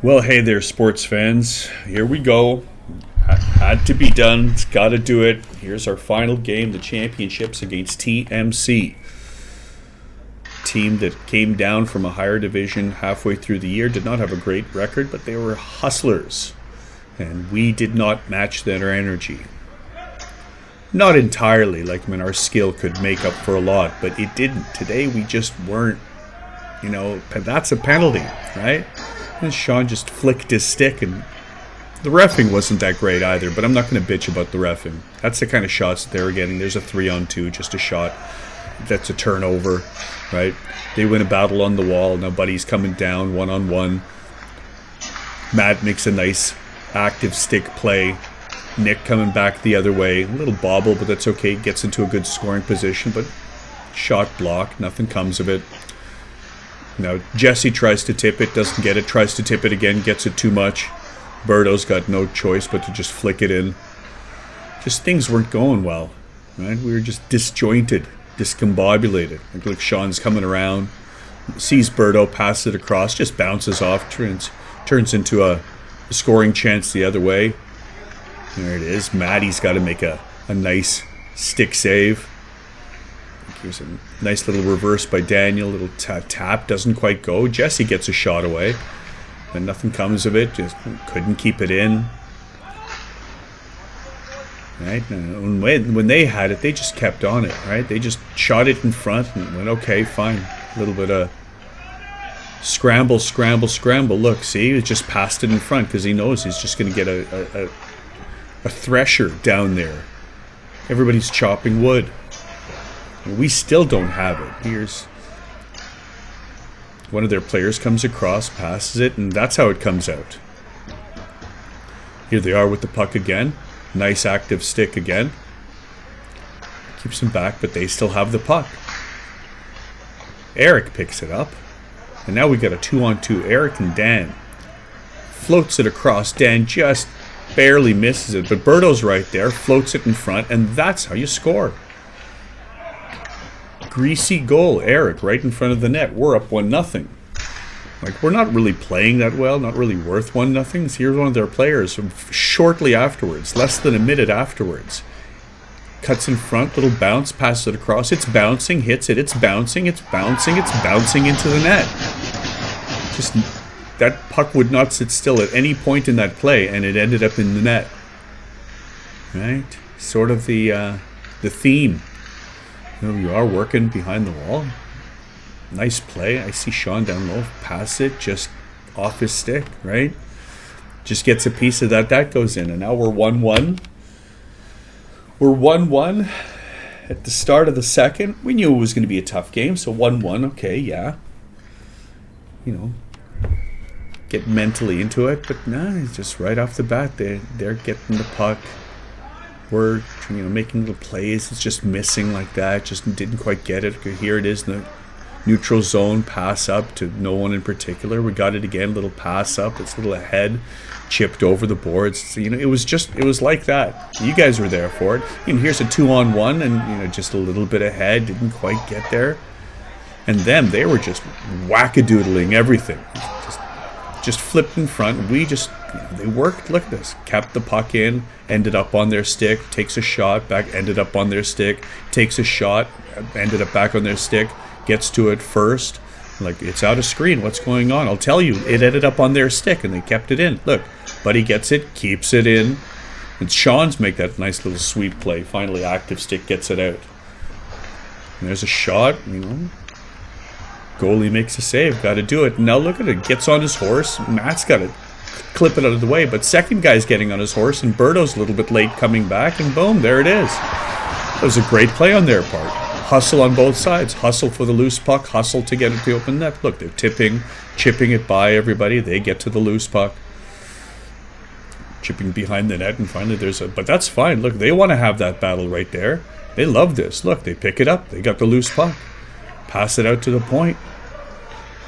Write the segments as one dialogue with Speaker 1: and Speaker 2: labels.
Speaker 1: Well, hey there, sports fans. Here we go. Had to be done. It's got to do it. Here's our final game, the championships against TMC. Team that came down from a higher division halfway through the year. Did not have a great record, but they were hustlers. And we did not match their energy. Not entirely, our skill could make up for a lot, but it didn't. Today we just weren't, that's a penalty, right? And Sean just flicked his stick, and the reffing wasn't that great either, but I'm not going to bitch about the reffing. That's the kind of shots that they were getting. There's a 3-on-2, just a shot. That's a turnover, right? They win a battle on the wall. Now Buddy's coming down 1-on-1. Matt makes a nice active stick play. Nick coming back the other way. A little bobble, but that's okay. Gets into a good scoring position, but shot blocked. Nothing comes of it. Now, Jesse tries to tip it, doesn't get it, tries to tip it again, gets it too much. Berto's got no choice but to just flick it in. Just things weren't going well, right? We were just disjointed, discombobulated. Look, Sean's coming around, sees Berto, passes it across, just bounces off, turns into a scoring chance the other way. There it is. Maddie's got to make a nice stick save. Here's a nice little reverse by Daniel. Little tap. Doesn't quite go. Jesse gets a shot away. And nothing comes of it. Just couldn't keep it in. Right? And when they had it, they just kept on it. Right? They just shot it in front and went, okay, fine. A little bit of scramble. Look, see? He just passed it in front because he knows he's just going to get a thresher down there. Everybody's chopping wood. We still don't have it. Here's one of their players comes across, passes it, and that's how it comes out. Here they are with the puck again. Nice active stick again. Keeps them back, but they still have the puck. Eric picks it up. And now we got a 2-on-2. Eric and Dan. Floats it across. Dan just barely misses it, but Berto's right there. Floats it in front, and that's how you score. Greasy goal, Eric, right in front of the net. We're up 1-0. We're not really playing that well, not really worth 1-0. So here's one of their players shortly afterwards, less than a minute afterwards. Cuts in front, little bounce, passes it across. It's bouncing, hits it, it's bouncing into the net. Just that puck would not sit still at any point in that play, and it ended up in the net. Right? Sort of the theme. You are working behind the wall. Nice play. I see Sean down low. Pass it just off his stick, right? Just gets a piece of that. That goes in. And now we're 1-1. We're 1-1 at the start of the second. We knew it was going to be a tough game. So 1-1. Okay, yeah. Get mentally into it. But it's just right off the bat. They're getting the puck. We're making little plays. It's just missing like that. Just didn't quite get it. Here it is in the neutral zone. Pass up to no one in particular. We got it again. Little pass up. It's a little ahead. Chipped over the boards. It was like that. You guys were there for it. Here's a 2-on-1 and just a little bit ahead. Didn't quite get there. And them, they were just wackadoodling everything. Just flipped in front. We just they worked. Look at this. Kept the puck in. Ended up on their stick. Takes a shot back. Ended up on their stick. Takes a shot. Ended up back on their stick. Gets to it first. It's out of screen. What's going on? I'll tell you. It ended up on their stick and they kept it in. Look. Buddy gets it. Keeps it in. And Sean's make that nice little sweep play. Finally, active stick gets it out. And there's a shot. Goalie makes a save. Got to do it. Now look at it. Gets on his horse. Matt's got to clip it out of the way. But second guy's getting on his horse. And Berto's a little bit late coming back. And boom, there it is. That was a great play on their part. Hustle on both sides. Hustle for the loose puck. Hustle to get it to the open net. Look, they're chipping it by everybody. They get to the loose puck. Chipping behind the net. And finally but that's fine. Look, they want to have that battle right there. They love this. Look, they pick it up. They got the loose puck. Pass it out to the point.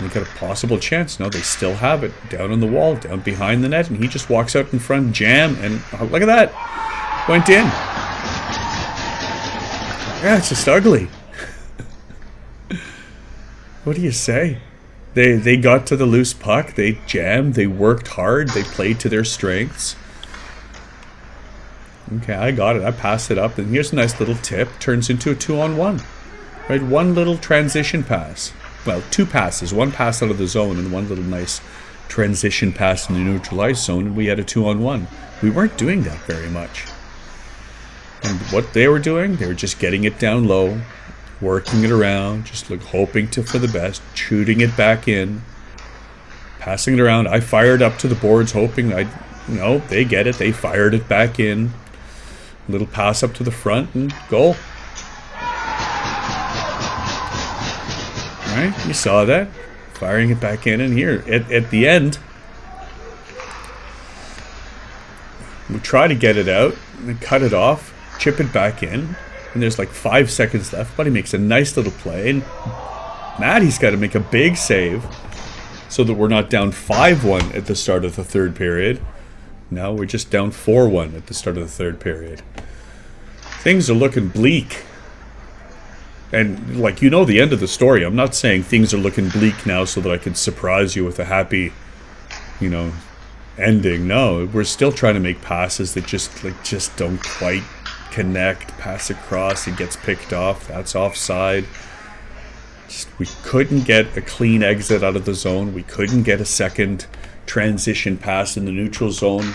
Speaker 1: They got a possible chance. No, they still have it. Down on the wall, down behind the net, and he just walks out in front, jam, and look at that. Went in. Yeah, it's just ugly. What do you say? They got to the loose puck. They jammed. They worked hard. They played to their strengths. Okay, I got it. I passed it up. And here's a nice little tip. Turns into a 2-on-1. Right? One little transition pass. Well, 2 passes. 1 pass out of the zone and 1 little nice transition pass in the neutral ice zone. And we had a 2-on-1. We weren't doing that very much. And what they were doing, they were just getting it down low, working it around, just hoping for the best, shooting it back in, passing it around. I fired up to the boards, hoping they get it. They fired it back in. Little pass up to the front and goal. Right? You saw that. Firing it back in, and here at the end, we try to get it out and cut it off, chip it back in, and there's like 5 seconds left. But he makes a nice little play, and Maddie's got to make a big save so that we're not down 5-1 at the start of the third period. Now we're just down 4-1 at the start of the third period. Things are looking bleak. And, the end of the story. I'm not saying things are looking bleak now so that I can surprise you with a happy, ending. No, we're still trying to make passes that just don't quite connect. Pass across, it gets picked off. That's offside. We couldn't get a clean exit out of the zone. We couldn't get a second transition pass in the neutral zone.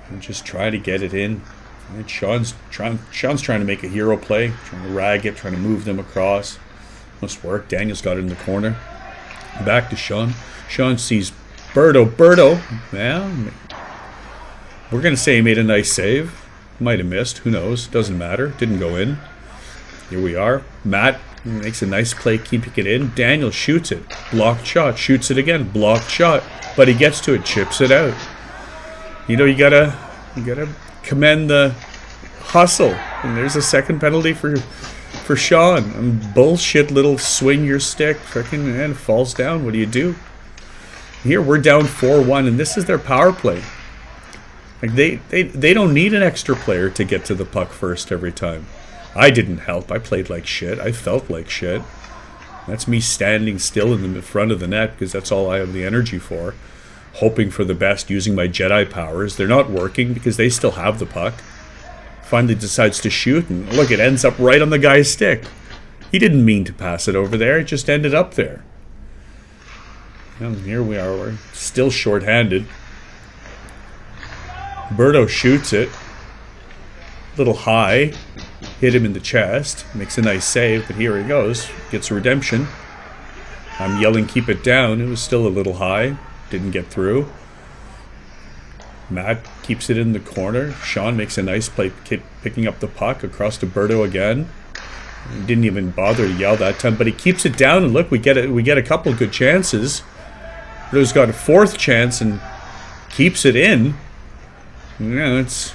Speaker 1: And just try to get it in. And Sean's trying to make a hero play, trying to rag it, trying to move them across. Must work. Daniel's got it in the corner. Back to Sean. Sean sees Berto. Yeah, we're going to say he made a nice save. Might have missed. Who knows? Doesn't matter. Didn't go in. Here we are. Matt makes a nice play, keeping it in. Daniel shoots it. Blocked shot. Shoots it again. Blocked shot. But he gets to it. Chips it out. You gotta commend the hustle. And there's a second penalty for Sean. And bullshit little swing your stick. Freaking and falls down. What do you do? Here we're down 4-1, and this is their power play. They don't need an extra player to get to the puck first every time. I didn't help. I played like shit. I felt like shit. That's me standing still in the front of the net because that's all I have the energy for. Hoping for the best, using my Jedi powers. They're not working because they still have the puck. Finally decides to shoot, and look, it ends up right on the guy's stick. He didn't mean to pass it over there. It just ended up there. And here we are. We're still shorthanded. Berto shoots it. Little high. Hit him in the chest. Makes a nice save, but here he goes. Gets a redemption. I'm yelling, keep it down. It was still a little high. Didn't get through. Matt keeps it in the corner. Sean makes a nice play, picking up the puck across to Berto again. He didn't even bother to yell that time, but he keeps it down, and look, we get a couple good chances. Berto's got a 4th chance and keeps it in. Yeah, it's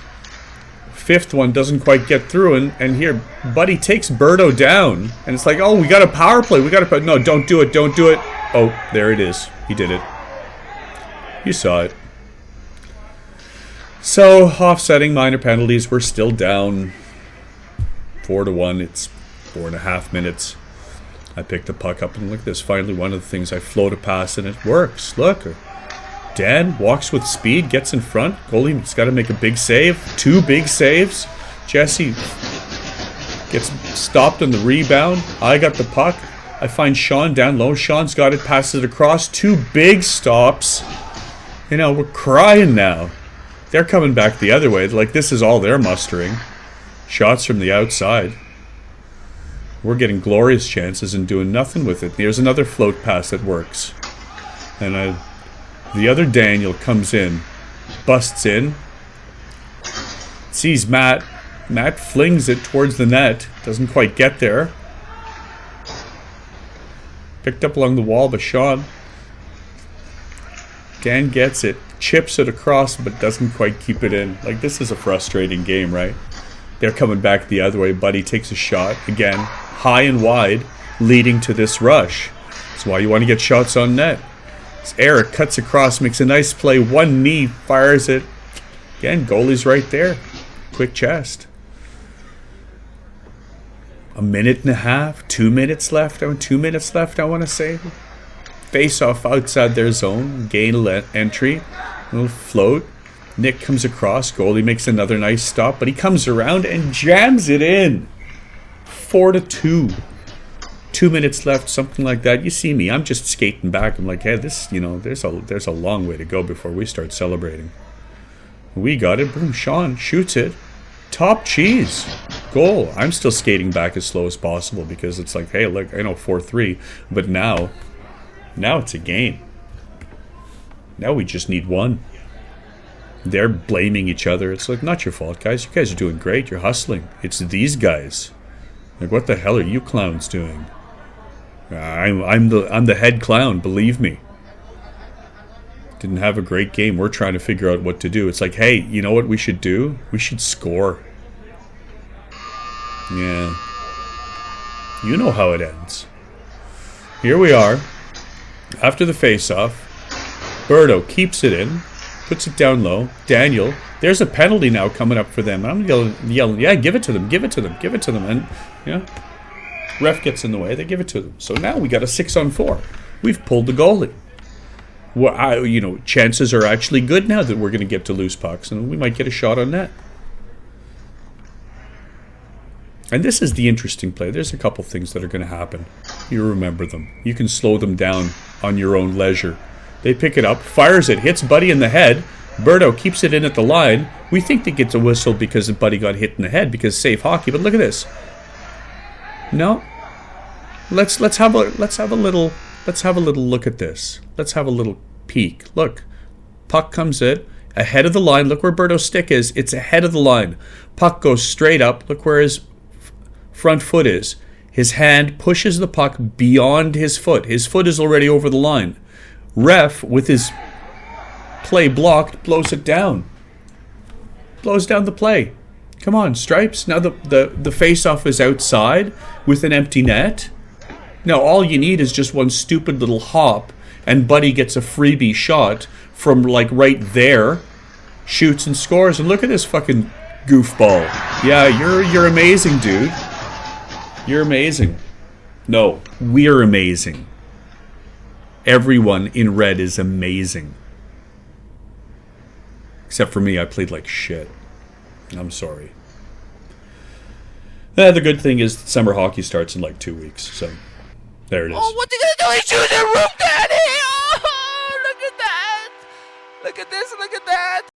Speaker 1: 5th one doesn't quite get through, and here Buddy takes Berto down, and it's like, oh, we got a power play. No, don't do it. Oh, there it is. He did it. You saw it. So, offsetting minor penalties, we're still down 4-1. It's 4.5 minutes. I picked the puck up, and look at this. Finally, one of the things I float a pass, and it works. Look. Dan walks with speed, gets in front. Goalie's got to make a big save. 2 big saves. Jesse gets stopped on the rebound. I got the puck. I find Sean down low. Sean's got it, passes it across. 2 big stops. We're crying now. They're coming back the other way. Like, this is all they're mustering. Shots from the outside. We're getting glorious chances and doing nothing with it. Here's another float pass that works. And the other Daniel comes in. Busts in. Sees Matt. Matt flings it towards the net. Doesn't quite get there. Picked up along the wall by Sean. Dan gets it, chips it across, but doesn't quite keep it in. Like, this is a frustrating game, right? They're coming back the other way. Buddy takes a shot, again, high and wide, leading to this rush. That's why you want to get shots on net. As Eric cuts across, makes a nice play, one knee, fires it. Again, goalie's right there. Quick chest. a minute and a half, 2 minutes left. 2 minutes left, I want to say. Face off outside their zone. Gain entry. A little float. Nick comes across. Goalie makes another nice stop, but he comes around and jams it in. 4-2. 2 minutes left, something like that. You see me. I'm just skating back. I'm like, hey, this, there's a long way to go before we start celebrating. We got it. Boom. Sean shoots it. Top cheese. Goal. I'm still skating back as slow as possible because it's like, hey, look, I know 4-3, but now it's a game. Now we just need one. They're blaming each other. It's like, not your fault, guys. You guys are doing great. You're hustling. It's these guys. Like, what the hell are you clowns doing? I'm the head clown, believe me. Didn't have a great game. We're trying to figure out what to do. It's like, hey, you know what we should do? We should score. Yeah. You know how it ends. Here we are. After the face-off. Berto keeps it in. Puts it down low. Daniel. There's a penalty now coming up for them. I'm yelling, yeah, give it to them, give it to them, give it to them. And, yeah, ref gets in the way. They give it to them. So now we got a 6-on-4. We've pulled the goalie. Well, chances are actually good now that we're going to get to loose pucks, and we might get a shot on net. And this is the interesting play. There's a couple things that are going to happen. You remember them. You can slow them down on your own leisure. They pick it up, fires it, hits Buddy in the head. Berto keeps it in at the line. We think they get a whistle because Buddy got hit in the head because safe hockey. But look at this. No. Let's have a little look at this. Let's have a little peek. Look. Puck comes in ahead of the line. Look where Berto's stick is. It's ahead of the line. Puck goes straight up. Look where his front foot is. His hand pushes the puck beyond his foot. His foot is already over the line. Ref, with his play blocked, blows it down. Blows down the play. Come on, Stripes. Now the face-off is outside with an empty net. Now all you need is just one stupid little hop, and Buddy gets a freebie shot from like right there, shoots and scores. And look at this fucking goofball. Yeah, you're amazing, dude. You're amazing. No, we're amazing. Everyone in red is amazing. Except for me, I played like shit. I'm sorry. The good thing is summer hockey starts in like 2 weeks, so there it is.
Speaker 2: Oh, what they gonna do? He's shooting the roof